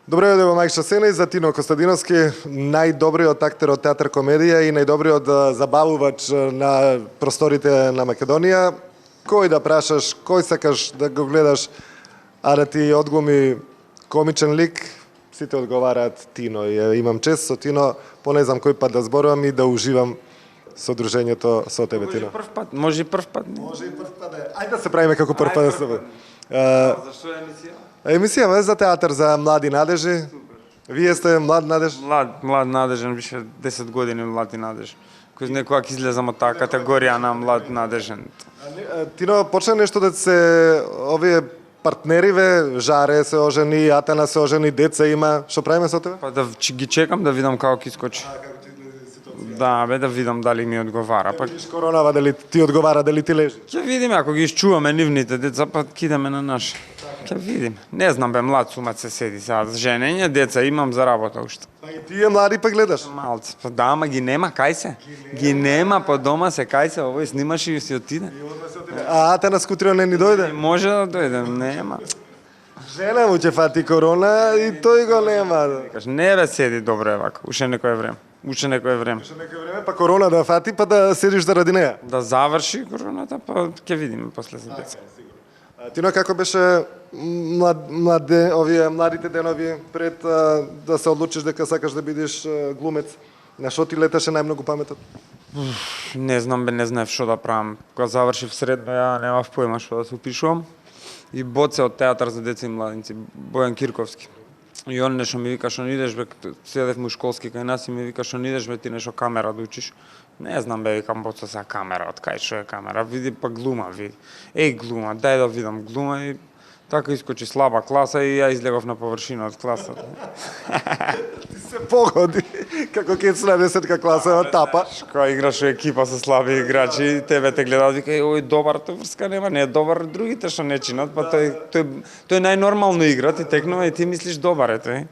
Добро дојде во Мајкша Сена и за Тино Костадиновски, најдобриот актер од театар комедија и најдобриот забавувач на просторите на Македонија. Кој да прашаш, кој сакаш да го гледаш, а да ти одглуми комичен лик, сите одговараат Тино. Имам чест со Тино, по не знам кој пат да зборувам и да уживам со дружењето со тебе, Тино. Може и прв пат. Може и прв пат. Ајде да се правиме како прв пат да се бъде. Зашто е емисија? Емисија за театар за млади надежи. Вие сте млад надеж? Млад надежен, више 10 години млад и надежен. Кој некоја ќе излезам од таа категорија на млад надежен. Тино, почна нешто да се овие партнериве, Жаре се ожени, Атана се ожени, деца има. Што правиме со тебе? Па да ги чекам да видам како ќе искочи. Да, бе, да видам дали ми одговара. Па Виж коронава дали ти одговара, дали ти лежи. ќе видиме, ако ги изчуваме нивните деца, па кидаме на наши. Ќе видиме. Не знам, бе, млад сумат се седи сега. Женење, деца имам за работа уште. Па и тие млади па гледаш. Малце. Па да, ама ги нема, кај се? Ги нема, по дома се, кај се, овој снимаш и си отиде. А Атана скутрио не ни дојде? Може да дојде, нема. Жена му ќе фати корона и тој го нема. Каш, не бе, седи добро е вака, уште некој време. Уште некој време. Што некој време па корона да фати па да седиш заради неа. Да заврши короната, па ќе видиме после за деца. Тино, како беше младите денови пред да се одлучиш дека сакаш да бидеш глумец? На што ти леташе најмногу паметот? Не знам, бе, не знаев што да правам. Кога завршив средно, ја немав појма што да се упишувам. И Боце од театар за деца и младинци, Бојан Кирковски. И он нешто ми вика, што не идеш, бе, седев му школски кај нас и ми вика, што не идеш, бе, ти нешто камера да учиш. Не знам, бе, викам, Боце, сега камера, од кај што е камера, види па глума, види. Глума, дај да видам глума и така искочи слаба класа и ја излегов на површина од класата. Ти се погоди, како кецна 10-ка класа од тапа. Кога играш во екипа со слаби играчи, тебе те гледаат, вика, ој добар, тој врска нема, не е добар, другите што не чинат, па тој најнормално игра, ти текнува и ти мислиш добар е тој.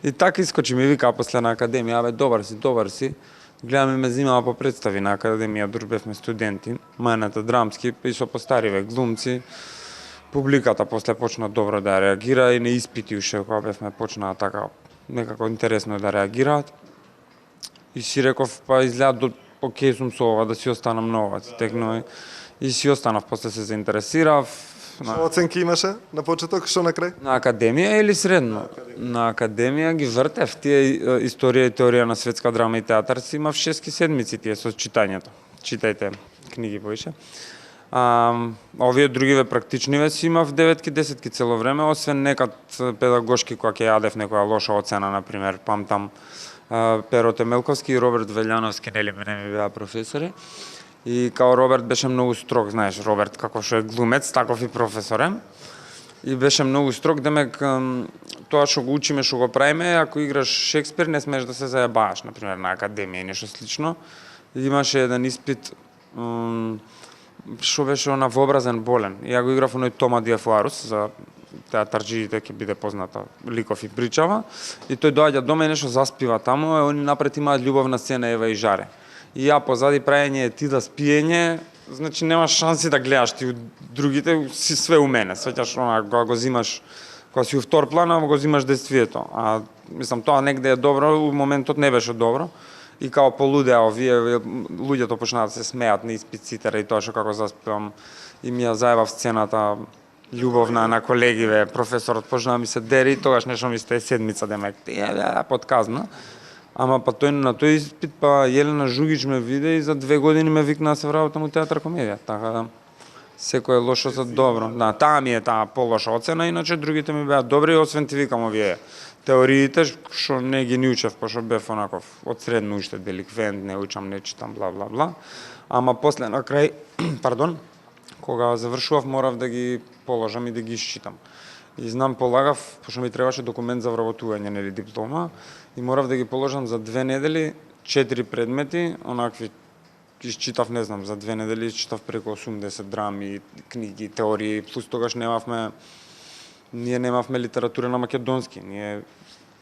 И така искочи ми вика после на академија, абе добар си. Гледаме ме зимава по представи на академија, дур бевме студенти, мајната драмски и со постариве глумци. Публиката после почна добро да реагира и на испити уште кога бевме почнаа така некако интересно да реагираат. И си реков, па изгледа окей сум со ова, да си останам на ова, текнува. И си останав, после се заинтересирав. Што оценки имаше на почеток, што на крај? На академија или средно? На академија ги вртев, тие историја и теорија на светска драма и театар си имав 6 седмици тие со читањето. Читајте книги поише. Овие другиве практичниве си имав 9-10 цело време, освен некад педагошки кога ќе јадев некоја лоша оцена, например, памтам Перо Темелковски и Роберт Велјановски, нели мене ми беа професори. И као Роберт беше многу строг, знаеш, Роберт како што е глумец, таков и професор е. И беше многу строг, демек тоа што го учиме, што го правиме, ако играш Шекспир не смееш да се заебаваш, например, на академија и нешто слично. И имаше еден испит што беше она вообразен болен. Ја го играв оној Тома Диафуарус, за театарџиите ќе биде позната ликов и причава. И тој доаѓа дома и нешто заспива таму, и они напред имаат љубовна сцена Ева и Жаре. И ја позади праење ти да спиење, значи немаш шанси да гледаш ти другите, си све у мене. Сеќаш она кога го зимаш, кога си у втор план, го зимаш действието. А мислам тоа негде е добро, у моментот не беше добро. И као полудеа овие луѓето почнаа да се смеат на испицитера и тоа што како заспевам и ми ја заева сцената љубовна на колегиве, професорот почнаа ми се дери и тогаш нешто ми стае седмица демек. Подказна. Ама па тој на тој испит па Јелена Жугич ме виде и за 2 години ме викна да се вработам у театар комедија. Така да секој е лошо за добро. Да, таа ми е таа полоша оцена, иначе другите ми беа добри, освен ти викам овие теориите што не ги ни учев, пошто бев онаков од средно уште деликвент, не учам, не читам, бла бла бла. Ама после на крај, пардон, кога завршував морав да ги положам и да ги исчитам. И знам полагав, пошто ми требаше документ за вработување, нели диплома, и морав да ги положам за 2 недели 4 предмети, онакви исчитав, не знам, за 2 недели исчитав преку 80 драми, книги, теории, плюс тогаш ние немавме литература на македонски. Ние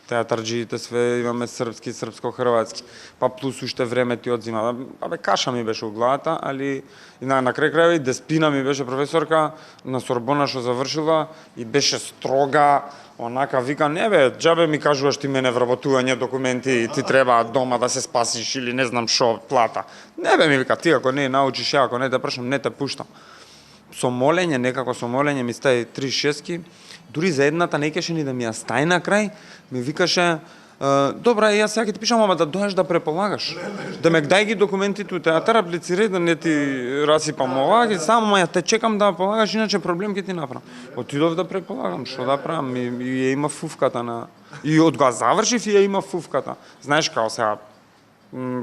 театарџиите све имаме српски, српско-хрватски, па плюс уште време ти одзима. Абе, каша ми беше у главата, али и на крај крајва и Деспина ми беше професорка на Сорбона што завршила и беше строга, онака вика, не бе, џабе ми кажуваш ти мене вработување документи и ти треба дома да се спасиш или не знам шо, плата. Не бе, ми вика, ти ако не научиш, ја ако не те прашам, не те пуштам. Со молење, некако со молење ми стаи 36-ки, дури за едната не кеше ни да ми ја стаи на крај, ми викаше, добра, јас сега ќе ти пишам, ама да доеш да преполагаш. Да ме дај ги документите у театар, аплицирај да не ти расипам ова, и само ја те чекам да полагаш, иначе проблем ќе ти направам. Отидов да преполагам, што да правам, и ја има фуфката на... И од го завршив и ја има фуфката. Знаеш као сега,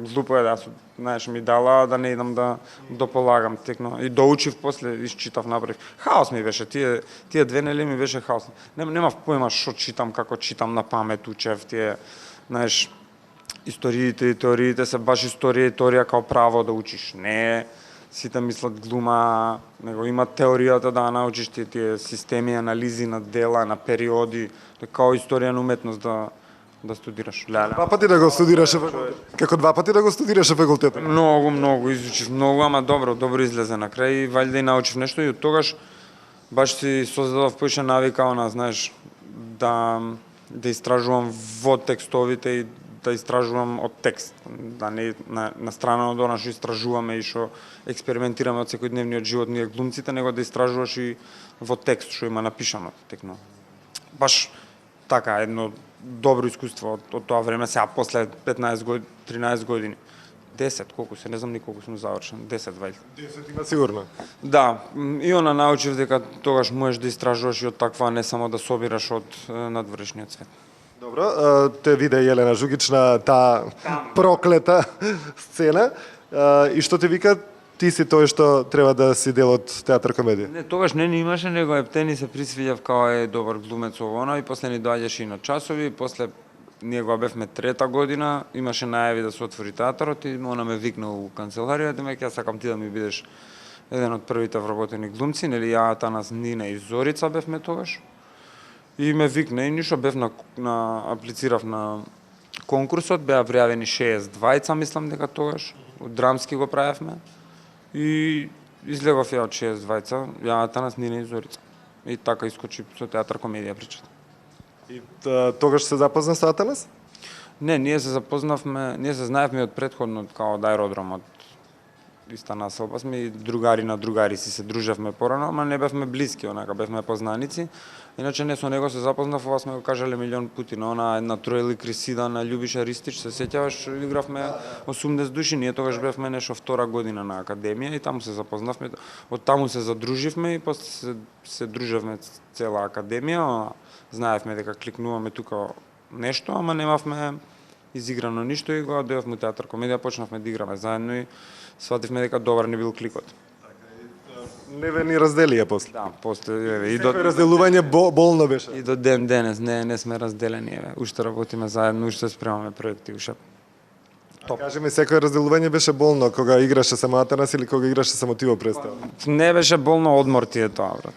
глупо е да, знаеш, ми дала да не идам да дополагам текно. И доучив после, исчитав, направив. Хаос ми беше, тие две нели ми беше хаос. Немав појма што читам, како читам на памет, учев, тие, знаеш, историите и теориите се баш историја и теорија као право да учиш. Не сите мислат глума, него има теоријата да научиш тие системи, анализи на дела, на периоди, као историја на уметност да студираш. Два пати да го студираше факултет. Како два пати да го студираше факултетот? Многу изучив, многу, ама добро излезе на крај и валјда и научив нешто и од тогаш баш си создадов поише навика, знаеш, да истражувам во текстовите и да истражувам од текст, да не на страна од она што истражуваме и што експериментираме од секојдневниот живот ние глумците, него да истражуваш и во текст што има напишано текно. Баш така едно добро искуство од тоа време, сега после 15 години, 13 години. 10, колку се, не знам ни колку сум завршен, 10 вајде. 10 има сигурно. Да, и она научив дека тогаш можеш да истражуваш и од таква, не само да собираш од надворешниот свет. Добро, те виде Јелена Жугич на таа проклета сцена и што те вика, ти си тој што треба да си дел од театар комедија? Не, тогаш не ни имаше, него Ептени се присвиѓав као е добар глумец ово и после ни доаѓаше и на часови, после ние го бевме трета година, имаше најави да се отвори театарот и она ме викна у канцеларијата, ме ќе сакам ти да ми бидеш еден од првите вработени глумци, нели ја, Атанас, Нина и Зорица бевме тогаш. И ме викна и ништо бев аплицирав на конкурсот, беа пријавени 62, мислам дека тогаш, од драмски го правевме. И излегов ја од 62, ја, Атанас, Нина и Зорица. И така искочи со театар комедија причата. И тогаш се запозна со Атанас? Не, ние се знаевме од претходно као од аеродромот. Иста населба сме и другари на другари си се дружевме порано, ама не бевме блиски, онака бевме познаници. Иначе не со него се запознав, ова сме го кажале милион пути, на она една тројли Крисида на Љубиша Ристич, се сеќаваш, игравме 80 души, ние тогаш бевме нешто втора година на академија и таму се запознавме, од таму се задруживме и после се дружевме цела академија, знаевме дека кликнуваме тука нешто, ама немавме изиграно ништо и кога дојавме театар комедија, почнавме да играме заедно и свативме дека добар не бил кликот. Не ве ни разделија после. Да, после И до разделување болно беше. И до ден денес не сме разделени, уште работиме заедно, уште спремаме проекти, уште. Топ. Кажи ми, секој разделување беше болно кога играше само Атанас или кога играше само ти во представа? Не беше болно, одмор ти е тоа, брат.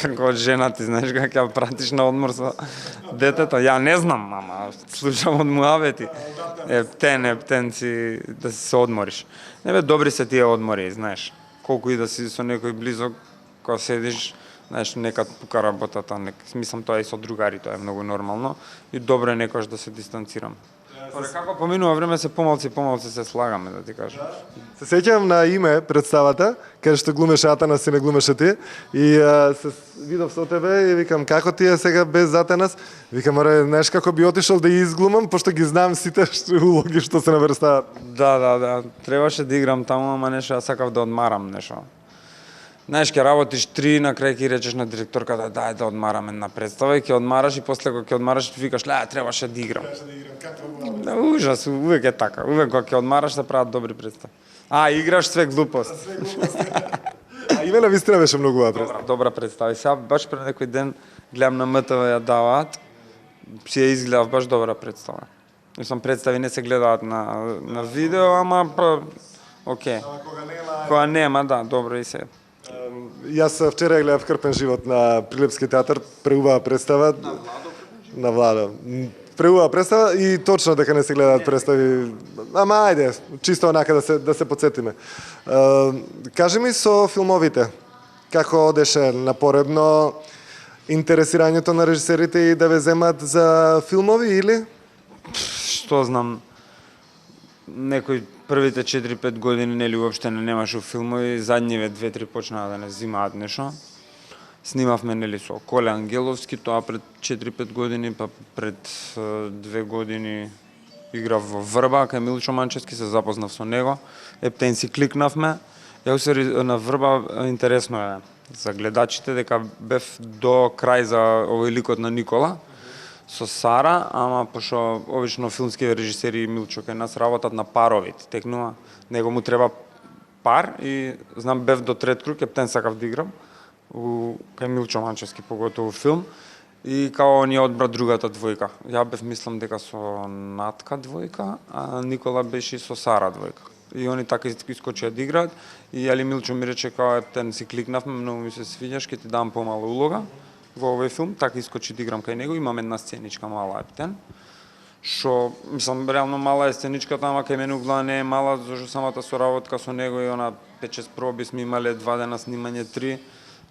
Како жена ти, знаеш како ќе пратиш на одмор со детето, ја не знам, ама слушам од муавети. Ептен си да се одмориш. Не бе, добри се тие одмори, знаеш. Колку и да си со некој близок, кога седиш, знаеш, некад пука работата, мислам тоа и со другари, тоа е многу нормално и добро е некојаш да се дистанцирам. Како поминува време се помалци се слагаме, да ти кажам. Се сеќавам на Име представата, каде што глумеше Атанас и не глумеше ти, и се видов со тебе и викам како ти е сега без Атанас? Викам, оре, знаеш како би отишол да изглумам, пошто ги знам сите улоги што се наврстават. Да, требаше да играм таму, ама нешто ја сакав да одмарам нешто. Знаеш, ќе работиш 3, на крај ќе речеш на директорката дај да одмараме на представа и ќе одмараш и после кога ќе одмараш ти викаш требаше да играм. Да, ужас, увек е така. Увек кога ќе одмараш се прават добри представи. Играш све глупост. Име на вистина беше многу добра представа. Добра представа. Сега баш пред некој ден гледам на МТВ ја даваат, си ја изгледав баш добра представа. Мислам, представи не се гледаат на видео, ама окей. Кога нема, да, добро и се. Јас вчера ја гледав Крпен живот на Прилепски театар, преубава представа. На Владо. преуа представа и точно дека не се гледаат представи. Ама ајде, чисто онака да се подсетиме. Кажи ми со филмовите, како одеше напоредно интересирањето на режисерите и да ве земат за филмови или? Што знам, некои првите 4-5 години нели уопште не немаше филмови, задниве 2-3 почнаа да не взимаат нешто. Снимавме нели со Коле Ангеловски, тоа пред 4-5 години, па пред 2 години играв во Врба, кај Милчо Манчевски, се запознав со него. Ептен си кликнавме. Ја се на Врба интересно е за гледачите дека бев до крај за овој ликот на Никола со Сара, ама пошто обично филмски режисери Милчо кај нас работат на паровите, текнува, него му треба пар и знам бев до трет круг, ептен сакав да играм кај Милчо Манчевски поготово филм и као ни одбра другата двојка. Ја бев мислам дека со Натка двојка, а Никола беше со Сара двојка. И они така искочија да играат и Али Милчо ми рече као ептен си кликнавме, многу ми се свиѓаш, ќе ти дам помала улога во овој филм, така искочи да играм кај него, имам една сценичка мала ептен. Што, мислам, реално мала е сценичката, ама кај мене углава не е мала, зашто самата соработка со него и она 5-6 проби сме имале 2 дена снимање 3.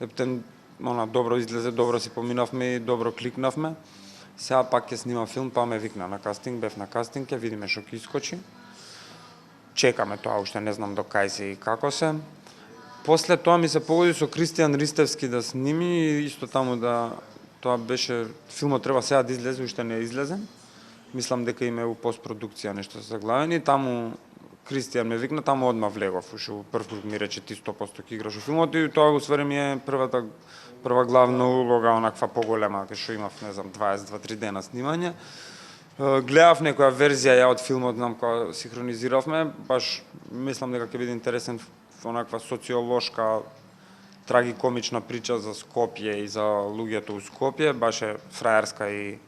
Ептен, она добро излезе, добро си поминавме и добро кликнавме. Сега пак ќе снима филм, па ме викна на кастинг, бев на кастинг, ќе видиме што ќе искочи. Чекаме тоа, уште не знам до кај се и како се. После тоа ми се погоди со Кристијан Ристевски да сними и исто таму да тоа беше филмот треба сега да излезе, уште не е излезен. Мислам дека има у постпродукција нешто заглавени, таму Кристијан ме викна, таму одма влегов, уште прв круг ми рече ти 100% ќе играш во филмот и тоа го свари ми е прва главна улога, онаква поголема, кај што имав, не знам, 22-3 дена снимање. Гледав некоја верзија ја од филмот, знам кога синхронизиравме, баш мислам дека ќе биде интересен онаква социолошка трагикомична прича за Скопје и за луѓето у Скопје, баш е фраерска и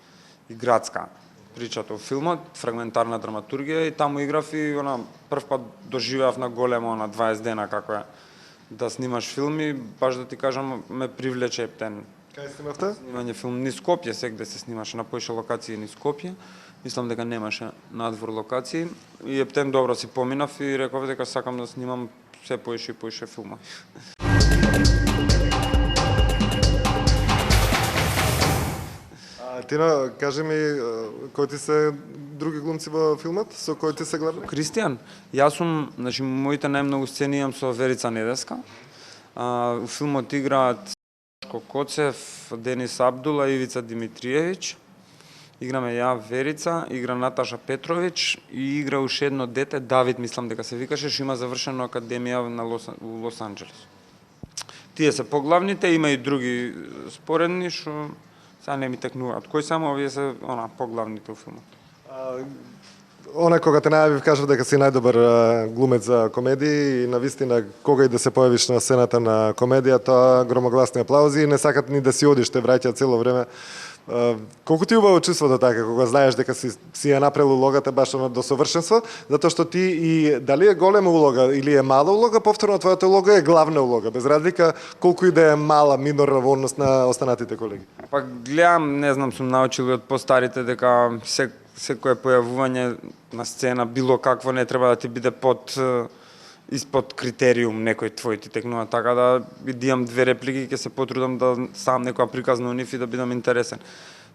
градска причата во филмот, фрагментарна драматургија и таму играв и прв пат доживеав на големо на 20 дена како е да снимаш филми, баш да ти кажам ме привлече ептен. Кај снимавте? Снимање филм низ Скопје, сегде се снимаше на поише локации низ Скопје. Мислам дека немаше надвор локации и ептен добро си поминав и реков дека сакам да снимам се поише и поише филма. Тино, кажи ми, кои ти се други глумци во филмот, со кои ти се главни? Кристијан, јас сум, значи, моите најмногу сцени имам со Верица Недеска. У филмот играат Коцев, Денис Абдула, Ивица Димитриевич. Играме ја, Верица, игра Наташа Петрович и игра уште едно дете, Давид, мислам дека се викаше, што има завршено академија на Лос Анџелес. Тие се поглавните, има и други споредни, што сега не ми текнуваат. Кои само овие се поглавните во филмот? Она кога те најавив кажав дека си најдобар глумец за комедии и навистина кога и да се појавиш на сцената на комедија, тоа громогласни аплаузи и не сакат ни да си одиш, те враќаат цело време. Колку ти убаво чувството така, кога знаеш дека си ја направил улогата баш до совршенство, затоа што ти и дали е голема улога или е мала улога, повторно твојата улога е главна улога, без разлика колку и да е мала, минорна во однос на останатите колеги. Па гледам, не знам, сум научил од постарите дека секое појавување на сцена, било какво, не треба да ти биде испод критериум некој твој ти текнува, така да имам 2 реплики, ќе се потрудам да сам некоја приказна нив и да бидам интересен.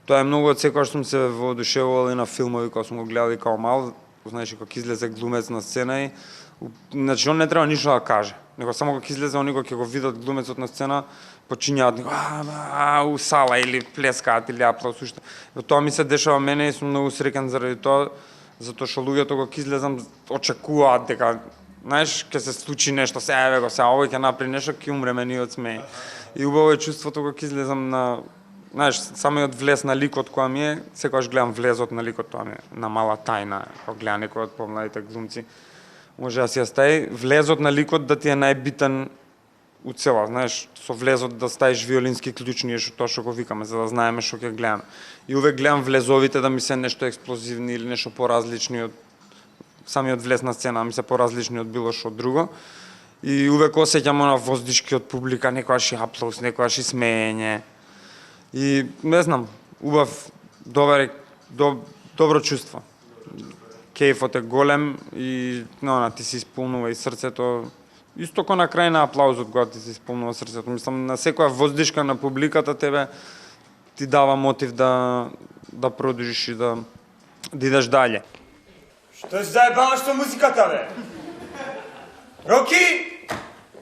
Тоа е многу од секоја што сум се воодушевувал и на филмови кога сум го гледал и као мал, знаеш кога излезе глумец на сцена и значи он не треба ништо да каже, него само кога излезе они кога ќе го видат глумецот на сцена, почињаат у сала или плескаат или аплауз уште. Тоа ми се дешава мене и сум многу среќен заради тоа, затоа што луѓето кога излезам очекуваат дека знаеш, ќе се случи нешто, сега овој ќе направи нешто, ќе умреме ни од смеј. И убаво е чувството кога излезам на, знаеш, самиот влез на ликот која ми е, секогаш гледам влезот на ликот, тоа ми е на мала тајна, кога гледа некој од помладите глумци. Може да си ја стаи влезот на ликот да ти е најбитен у цела, знаеш, со влезот да ставиш виолински клучни, тоа што го викаме, за да знаеме што ќе гледаме. И увек гледам влезовите да ми се нешто експлозивни или нешто поразлични од самиот влез на сцена, ми се поразлични од било што друго. И увек осеќам на воздишки од публика, некојаш и аплауз, некојаш и смеење. И не знам, убав, добро чувство. Кејфот е голем и ти се исполнува и срцето. Исто ко на крај на аплаузот кога ти се исполнува срцето. Мислам, на секоја воздишка на публиката тебе ти дава мотив да продолжиш и да идеш дале. Што си заебала што музиката, бе? Роки!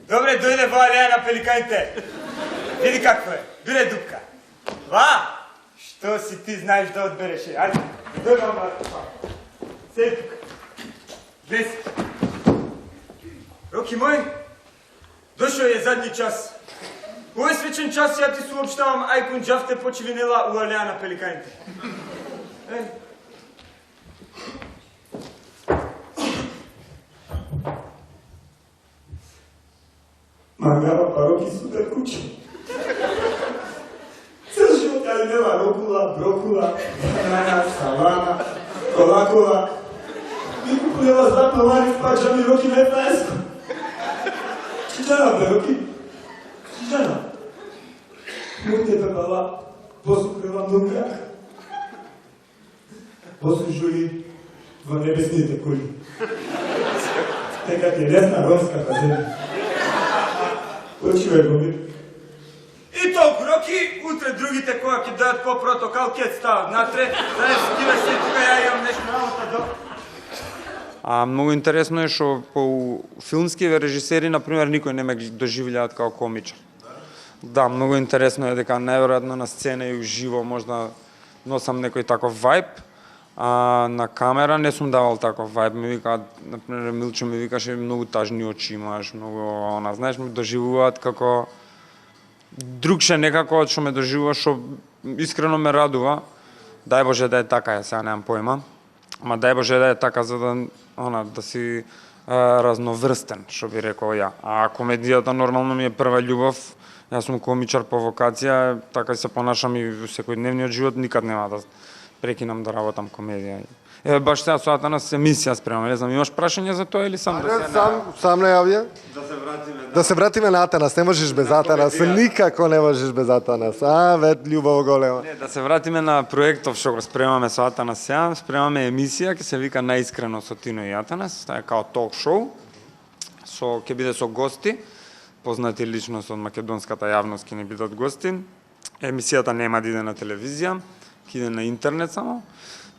Добре, дојде во алеја на пеликаните. Види какво е. Бире дупка. Ва! Што си ти знаеш да одбереш? Ајде, дојдам ва. Седи тука. Деси. Роки мој, дошол е задни час. Овој свечен час ја ти сообштавам ајкун джавте почивинела у алеја на пеликаните. Мангава пароки супер кучи. Цел живот ја имела рокула, брокула, банана, салама, кола-кола. Ми купувала златно лари в паджами Роки на ефеско. Чичана, бе, Роки. Чичана. Моите пепала посукрила нука. Послужуи во небесните кули. Така ти е лесна ромската земја. Почивај го ми. И толку, Роки, утре другите која ќе дадат по протокол, ќе стават натре, знаеш, киваш се тука, ја имам нешто работа до... Многу интересно е што по филмскиве режисери, например, никој не ме доживljаат као комичар. Да, многу интересно е дека најверојатно на сцена и уживо можда носам некој таков вајб, а на камера не сум давал таков вајб. Ми викаат, например, Милчо ми викаше многу тажни очи имаш, многу знаеш, ме доживуваат како другше некако што ме доживува, што искрено ме радува. Дај Боже да е така, ја сега немам појма. Ама дај Боже да е така за да си разноврстен, што би рекол ја. А комедијата нормално ми е прва љубов. Јас сум комичар по вокација, така се понашам и во секојдневниот живот, никад нема да прекинам да работам комедија. Еве баш сега со Атанас емисија спремаме, не знам, имаш прашање за тоа или сам да се Сам најавија. Да се вратиме на Атанас, не можеш без Атанас, никако не можеш без Атанас. Вет љубов голема. Не, да се вратиме на проектов што го спремаме со Атанас сега, спремаме емисија ќе се вика Наискрено со Тино и Атанас, тоа е као ток шоу. Ќе биде со гости, познати личности од македонската јавност ќе ни бидат гости. Емисијата нема да иде на телевизија, ќе иде на интернет само,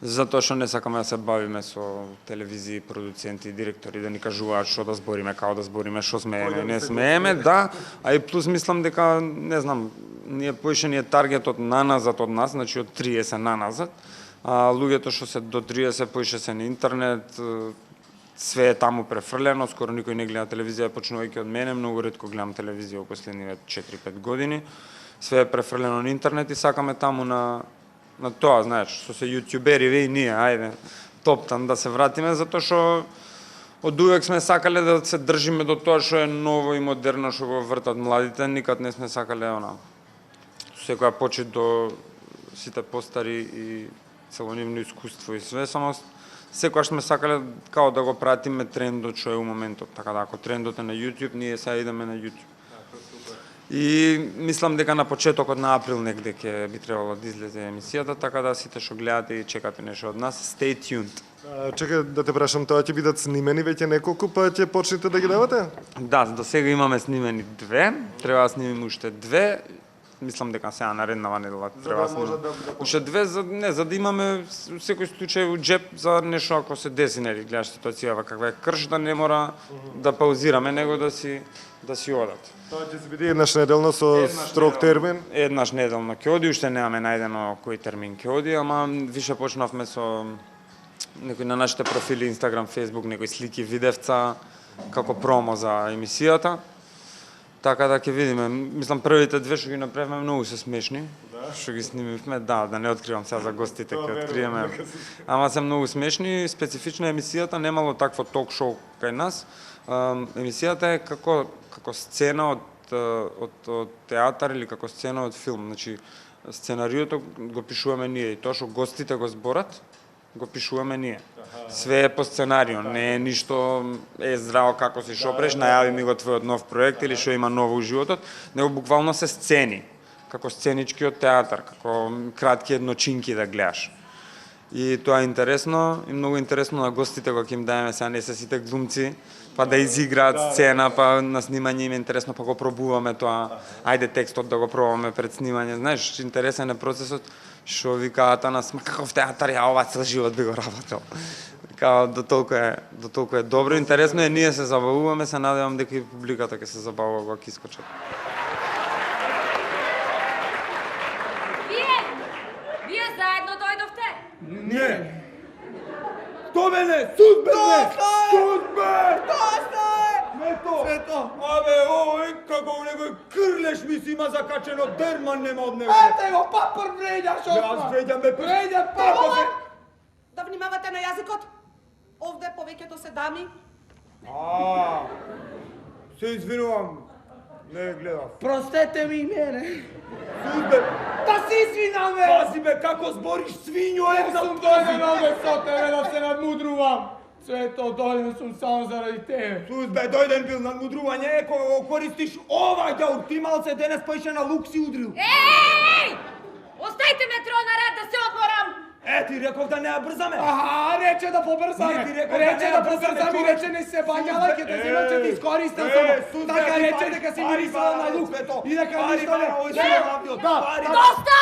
затоа што не сакаме да се бавиме со телевизии, продуценти и директори да ни кажуваат што да збориме, како да збориме, што смееме, не смееме, да, а и плюс мислам дека, не знам, ние поише ни е таргетот наназад од нас, значи од 30 наназад, а луѓето што се до 30 поише се на интернет, све е таму префрлено, скоро никој не гледа телевизија, почнувајќи од мене, многу ретко гледам телевизија во последниве 4-5 години. Све е префрлено на интернет и сакаме таму на тоа, знаеш, со се јутјубери ве и ние, ајде, топтан да се вратиме, затоа што од увек сме сакале да се држиме до тоа што е ново и модерно, што го вртат младите, никад не сме сакале секоја почит до сите постари и целонивно искуство и све, само секогаш сме сакале као да го пратиме трендот што е у моментот, така да ако трендот е на YouTube, ние сега идеме на YouTube. И мислам дека на почетокот на април негде ќе би требало да излезе емисијата, така да сите што гледате и чекате нешто од нас, stay tuned. Чекај да те прашам, тоа ќе бидат снимени веќе неколку, па ќе почнете да ги давате? Да, до сега имаме снимени 2, треба да снимиме уште 2. Мислам дека сега нареднава недела треба да снимаме уште 2, за да имаме секој случај во джеп за нешто ако се деси, нели, гледаш ситуацијава каква е крш, да не мора да паузираме, него да си одат. Тоа ќе се биде еднаш неделно со строг термин? Еднаш неделно ќе оди, уште немаме најдено кој термин ќе оди, ама више почнавме со некои на нашите профили Instagram, Facebook, некои слики, видевца, како промо за емисијата. Така да ќе видиме. Мислам првите 2 што ги направиме многу се смешни. Што ги снимивме, да не откривам сега за гостите, ќе откриеме. Ама се многу смешни, специфична емисијата, немало такво ток шоу кај нас. Емисијата е како сцена од театар или како сцена од филм. Значи сценариото го пишуваме ние и тоа што гостите го зборат, го пишуваме ние. Све е по сценарио, не е ништо здраво како си шопреш, најави ми го твојот нов проект или што има ново у животот, него буквално се сцени, како сценички од театар, како кратки едночинки да гледаш. И тоа е интересно и многу интересно на гостите кога ќе им даеме, сега не се сите глумци, па да изиграат сцена, па на снимање им е интересно, па го пробуваме тоа. Ајде текстот да го пробуваме пред снимање. Знаеш, интересен е процесот, што викаат нас, ма каков театар, ја ова цел живот би го работел. Као до толку е добро, интересно е, ние се забавуваме, се надевам дека и публиката ќе се забавува кога ќе искочат. Вие заедно дојдовте? Не! Што мене? Суд мене! Суд бе! Доста е! Свето! Свето! Абе, ој, како у некој крлеш ми си има закачено, дерман нема од него. Ете го, папар вреđaš Јас odmah! вреđам бе, Вреđam Како папа! се? Да внимавате на јазикот. Овде повеќето се дами. Се извинувам. Не гледав. Простете ми и мене. Суд бе, Да се извинам, бе! пази бе, како збориш свињо една Сум дојден овде со тебе да се надмудрувам. Свето, дојден сум само заради тебе. Суд бе, дојден бил надмудрување, кога го користиш ова ѓаур, ти малце денес поише на лук си удрил. Ей! Оставите ме тро на ред да се одморам! Ти реков да не ја брзаме. Аха, рече да побрзаме. Не, ти реков Рече да да не брзаме, побрзаме, човек. рече не се баѓала, ќе те земам, ќе те искористам само. Така рече дека си мирисала на лук и дека ништо не... Доста!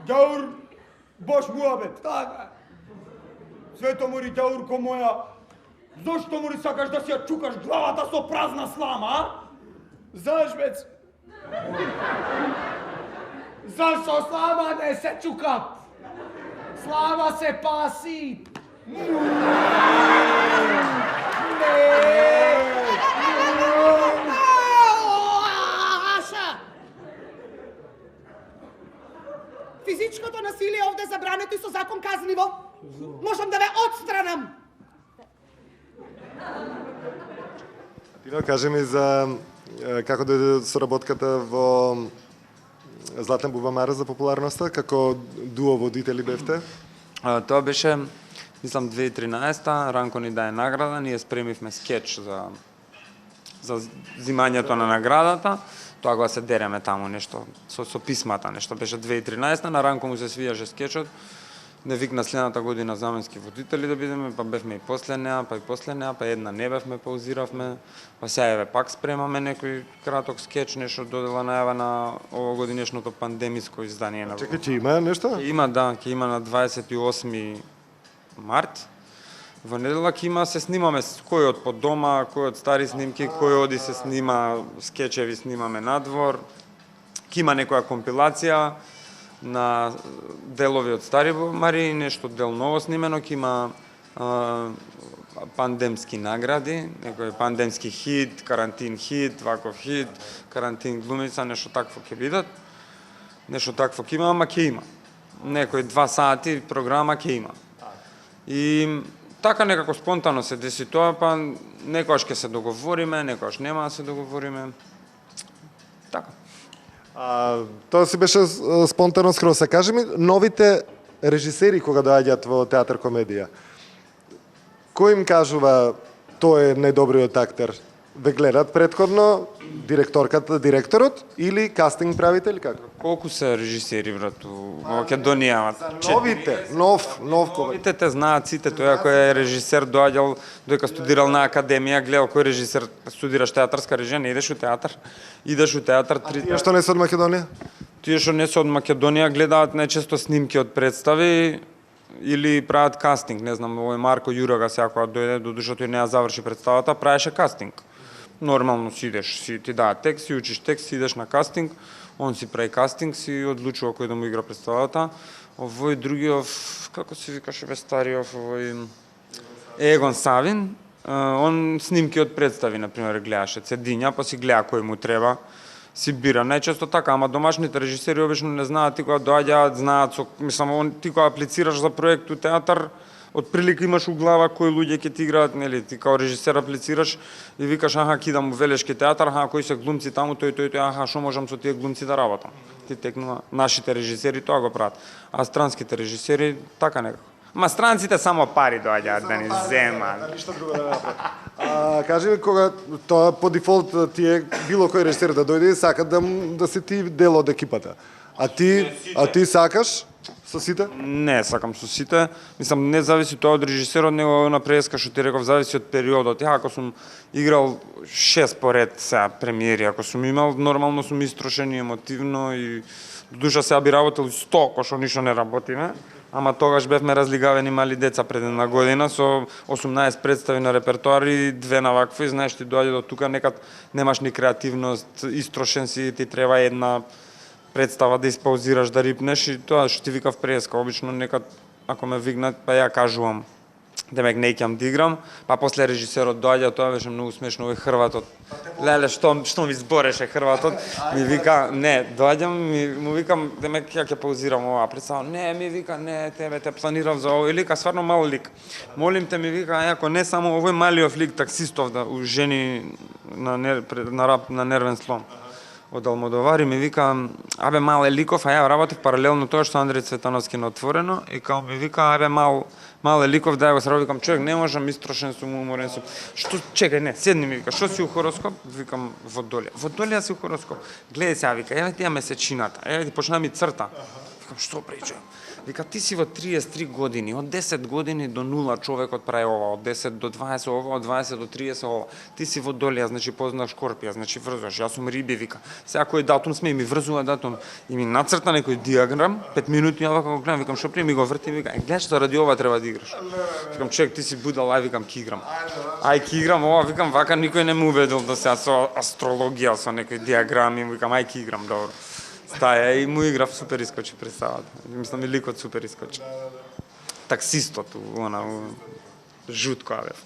Ѓаур, бош муабет. Така. Свето мори ѓаур ко моја. Зошто мори сакаш да си ја чукаш главата со празна слама, а? Зашбец. Зашто слама не се чукат? Слама се паси. Аша! Физичкото насилие овде е забрането и со закон казниво. Можам да ве отстранам. Тино, кажи ми за како дојде соработката во Златен бубамара за популарноста, како дуо водители бевте? Тоа беше, мислам, 2013-та, Ранко ни даде награда, ние спремивме скеч за зимањето на наградата, тоа го се дереме таму нешто, со писмата нешто, беше 2013-та, на Ранко му се свијаше скечот, не викна следната година заменски водители да бидеме, па бевме и после неа, па една не бевме, паузиравме, па сега еве пак спремаме некој краток скеч, нешто додела најава на овогодинешното пандемиско издание на Чекај, че има нешто? Ќе има, да, ќе има на 28 март. Во недела ќе има, се снимаме кој од по дома, кој од стари снимки, кој оди се снима, скечеви снимаме надвор. Ќе има некоја компилација на делови од стари бубамари, нешто дел ново снимено, ќе има пандемски награди, некој пандемски хит, карантин хит, ваков хит, карантин глумица, нешто такво ќе бидат. Нешто такво ќе има, ама ќе има. Некој 2 сати програма ќе има. И така некако спонтано се деси тоа, па некојаш ќе се договориме, некојаш нема да се договориме. Така. Тоа си беше спонтано скроз. Се кажи ми, новите режисери кога доаѓаат во театар комедија, кој им кажува тој е најдобриот актер? Ве гледат предходно директорката, директорот или кастинг правител како? Колку се режисери, брат, во Македонија? Новите, нов кога. Новите те знаат сите, тој ако е режисер доаѓал, доека студирал на академија, гледал кој режисер студираш театарска режија, не идеш у театар. Идеш у театар Тие што не се од Македонија? Тие што не се од Македонија гледаат најчесто снимки од представи или прават кастинг, не знам, овој Марко Јурага сега кога дојде, додуша тој не ја заврши представата, правеше кастинг. Нормално си идеш, си ти даа текст, си учиш текст, си идеш на кастинг, он си прави кастинг, си одлучува кој да му игра представата. Овој другиот, како се викаше бе стариот, овој Егон Савин, он снимки од представи, например, гледаше цедиња, па си гледа кој му треба, си бира. Најчесто така, ама домашните режисери обично не знаат, ти кога доаѓаат, знаат, мислам, ти кога аплицираш за проект у театар, од прилика имаш у глава кои луѓе ќе ти играат, нели, ти као режисер аплицираш и викаш, аха, ки да му Велешки театар, аха, кои се глумци таму, тој, аха, шо можам со тие глумци да работам. Ти текнува, нашите режисери тоа го прават, а странските режисери така некако. Ма странците само пари доаѓаат да ни земат. Ништо друго да направат. Кажи ми, кога тоа по дефолт ти е било кој режисер да дојде и сака да си ти дел од екипата. А ти сакаш со сите? Не сакам со сите. Мислам, не зависи тоа од режисерот, него на преска што ти реков, зависи од периодот. Ја ако сум играл 6 поред сега премиери, ако сум имал, нормално сум истрошен и емотивно и до душа сега би работел 100, кој што ништо не работиме. Ама тогаш бевме разлигавени мали деца пред една година со 18 представи на репертоар и 2 на вакви, знаеш, ти доаѓа до тука, некад немаш ни креативност, истрошен си, ти треба една представа да испаузираш, да рипнеш и тоа што ти викав преска. Обично некад, ако ме вигнат, па ја кажувам, демек не ќам да играм, па после режисерот доаѓа, тоа беше многу смешно, овој Хрватот. Леле, што ми збореше Хрватот, ми вика, не, доаѓам, му викам, демек ја ќе паузирам оваа представа. Не, ми вика, не, тебе те планирав за овој лик, а стварно мал лик. Молим те, ми вика, ако не само овој малиот лик таксистов да жени на нервен слом од Алмодовар, ми вика, абе мал е ликов, а ја работев паралелно тоа што Андреј Цветановски на Отворено и као ми вика, абе мал е ликов, да ја го сработам, викам, човек, не можам, истрошен сум, уморен сум. Што, чекај, не, седни ми, вика, што си у хороскоп? Викам, Водолија. Водолија си у хороскоп. Гледај сега, вика, еве ти ја месечината, еве ти почна ми црта. Викам, што причам? Вика, ти си во 33 години, од 10 години до 0 човекот прави ова, од 10 до 20 ова, од 20 до 30 ова. Ти си Водолија, значи познаш Шкорпија, значи врзуваш, јас сум Риби, вика. Сега кој датум сме и ми врзува датум и ми нацрта некој диаграм, 5 минути ја вака го гледам, викам, што ми го врти, вика, гледаш што ради ова треба да играш. Викам, човек, ти си будал, ај викам, ки играм. Ај ки играм, ова, викам, вака никој не ме убедил да сега со астрологија, со некои диаграми, викам, ај ки играм, добро. Стаја и му играв, супер искочи представата. Мислам и ликот супер искочи. Таксистот, жутко бев.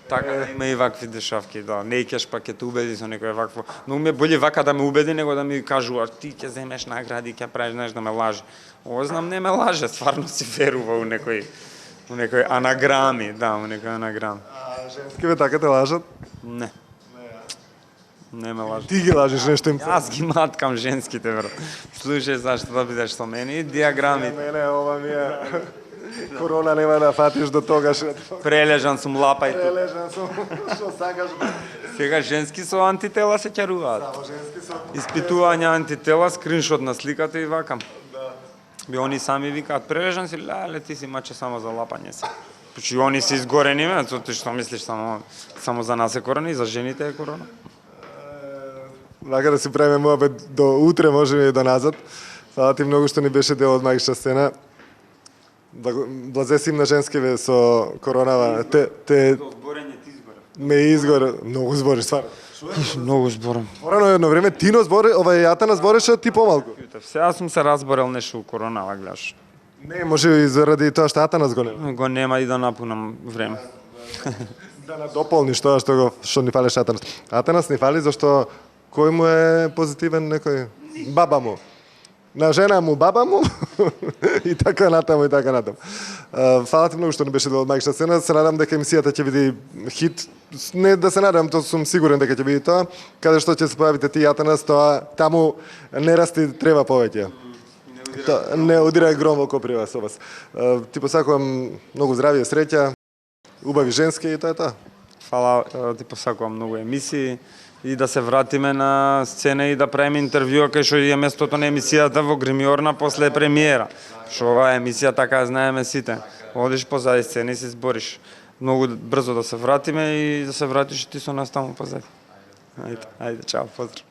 Така има и вакви дешавки, да. Не икеш па ќе те убеди со некој вакво. Но ме боли вака да ме убеди него да ми кажува ти ќе земеш награди, ќе правиш, знаеш, да ме лаже. Ово знам не ме лаже, стварно си верува у некој анаграми, да, у некој анаграм. А женскиве така те лажат? Не. Не ме лажи. Ти ги лажиш нешто им. Јас ги маткам женските, брат. Слушај, зашто да бидеш со мене и диаграмите. Мене, ова ми е... Корона нема да фатиш до тогаш. Прележан сум лапај тука. Прележан сум, што сакаш. Сега женски со антитела се ќаруваат. Само женски со... Испитување антитела, скриншот на сликата и вакам. Би они сами викаат, прележан си, леле, ти си маче само за лапање си. Почи они се изгорени, ти што мислиш само за нас е корона и за жените е корона? Вака да си правиме муабет до утре, можеме и до назад. Фала ти многу што ни беше дел од магична сцена. Блазесим на женскиве со коронава. Зборење ти изгора. Ме изгора, многу збориш, стварно. Многу зборам. Порано едно време Тино збори, ова Јатана збореше, ти помалку. Сега сум се разборел нешто у коронава, гледаш. Не, може и заради тоа што Атанас го нема. Го нема и да напунам време. Да надополниш тоа што ни фалеше Атанас. Атанас ни фали зашто кој му е позитивен некој? Баба му. На жена му баба му и така натаму и така натаму. Фала ти многу што не беше дел од магична сцена. Се надам дека емисијата ќе биде хит. Не да се надам, тоа сум сигурен дека ќе биде тоа. Каде што ќе се појавите ти Атанас, тоа таму не расти треба повеќе. Не удира гром во коприва со вас. Ти посакувам многу здравје, среќа, убави женски и тоа е тоа. Фала, ти посакувам многу емисии и да се вратиме на сцена и да правиме интервјуа кај што е местото на емисијата во гримиорна после премиера. Што оваа емисија така ја знаеме сите. Одиш позади сцена и се збориш. Многу брзо да се вратиме и да се вратиш и ти со нас таму позади. Ајде, чао, поздрав.